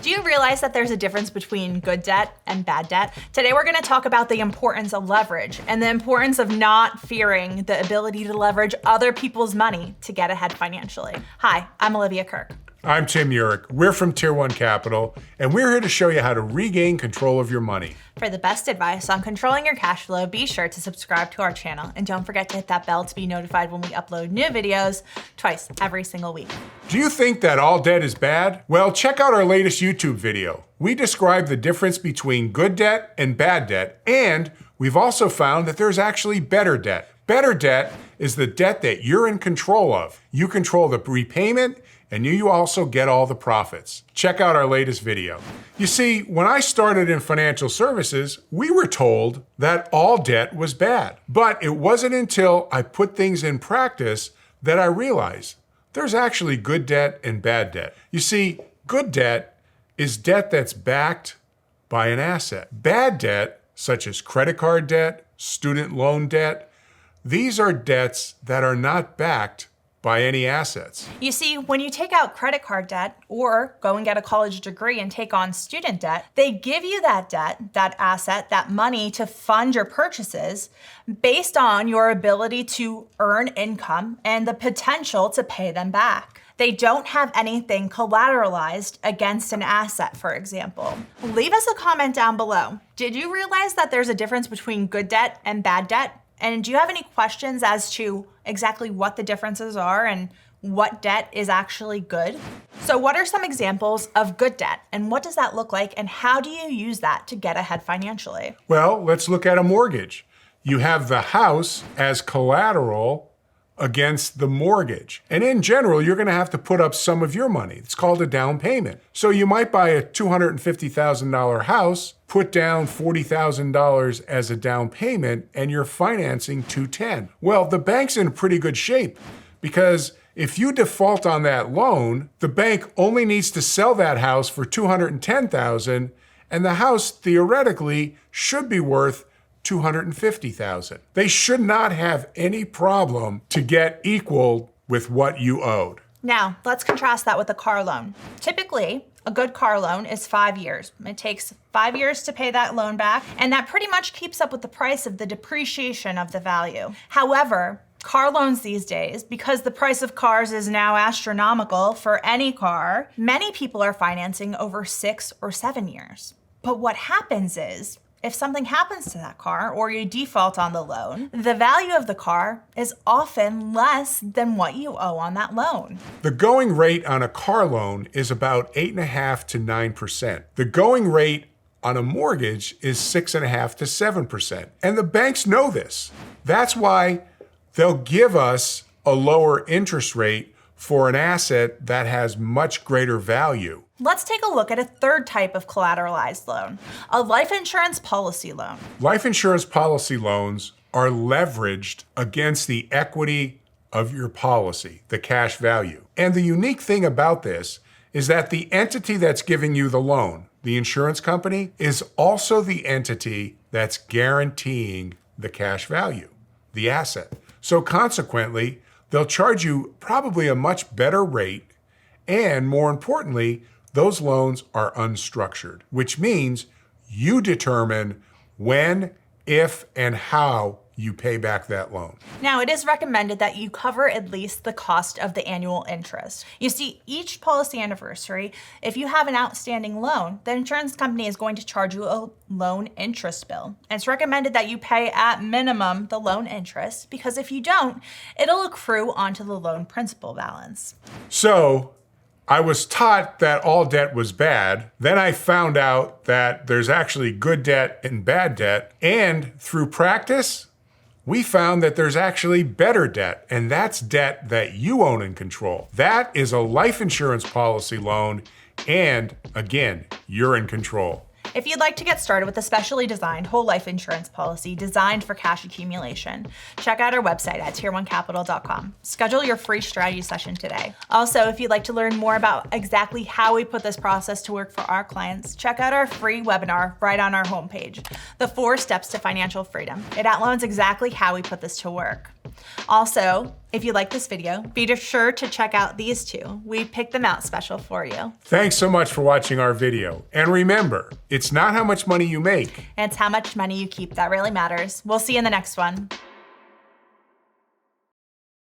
Do you realize that there's a difference between good debt and bad debt? Today we're going to talk about the importance of leverage and the importance of not fearing the ability to leverage other people's money to get ahead financially. Hi, I'm Olivia Kirk. I'm Tim Urick. We're from Tier 1 Capital, and we're here to show you how to regain control of your money. For the best advice on controlling your cash flow, be sure to subscribe to our channel and don't forget to hit that bell to be notified when we upload new videos twice every single week. Do you think that all debt is bad? Well, check out our latest YouTube video. We describe the difference between good debt and bad debt, and we've also found that there's actually better debt. Better debt is the debt that you're in control of. You control the repayment, and you also get all the profits. Check out our latest video. You see, when I started in financial services, we were told that all debt was bad. But it wasn't until I put things in practice that I realized there's actually good debt and bad debt. You see, good debt is debt that's backed by an asset. Bad debt, such as credit card debt, student loan debt, these are debts that are not backed by any assets. You see, when you take out credit card debt or go and get a college degree and take on student debt, they give you that debt, that asset, that money to fund your purchases based on your ability to earn income and the potential to pay them back. They don't have anything collateralized against an asset, for example. Leave us a comment down below. Did you realize that there's a difference between good debt and bad debt? And do you have any questions as to exactly what the differences are and what debt is actually good? So what are some examples of good debt and what does that look like and how do you use that to get ahead financially? Well, let's look at a mortgage. You have the house as collateral against the mortgage. And in general, you're going to have to put up some of your money. It's called a down payment. So you might buy a $250,000 house, put down $40,000 as a down payment, and you're financing $210,000. Well, the bank's in pretty good shape because if you default on that loan, the bank only needs to sell that house for $210,000, and the house theoretically should be worth $250,000. They should not have any problem to get equal with what you owed. Now, let's contrast that with a car loan. Typically, a good car loan is 5 years. It takes 5 years to pay that loan back, and that pretty much keeps up with the price of the depreciation of the value. However, car loans these days, because the price of cars is now astronomical for any car, many people are financing over 6 or 7 years. But what happens is, if something happens to that car or you default on the loan, the value of the car is often less than what you owe on that loan. The going rate on a car loan is about 8.5% to 9%. The going rate on a mortgage is 6.5% to 7%. And the banks know this. That's why they'll give us a lower interest rate for an asset that has much greater value. Let's take a look at a third type of collateralized loan, a life insurance policy loan. Life insurance policy loans are leveraged against the equity of your policy, the cash value. And the unique thing about this is that the entity that's giving you the loan, the insurance company, is also the entity that's guaranteeing the cash value, the asset. So consequently, they'll charge you probably a much better rate, and more importantly, those loans are unstructured, which means you determine when, if, and how you pay back that loan. Now, it is recommended that you cover at least the cost of the annual interest. You see, each policy anniversary, if you have an outstanding loan, the insurance company is going to charge you a loan interest bill. And it's recommended that you pay at minimum the loan interest because if you don't, it'll accrue onto the loan principal balance. So, I was taught that all debt was bad. Then I found out that there's actually good debt and bad debt. And through practice, we found that there's actually better debt, and that's debt that you own and control. That is a life insurance policy loan, and again, you're in control. If you'd like to get started with a specially designed whole life insurance policy designed for cash accumulation, check out our website at tier1capital.com. Schedule your free strategy session today. Also, if you'd like to learn more about exactly how we put this process to work for our clients, check out our free webinar right on our homepage, The 4 Steps to Financial Freedom. It outlines exactly how we put this to work. Also, if you like this video, be sure to check out these two. We picked them out special for you. Thanks so much for watching our video. And remember, it's not how much money you make. And it's how much money you keep that really matters. We'll see you in the next one.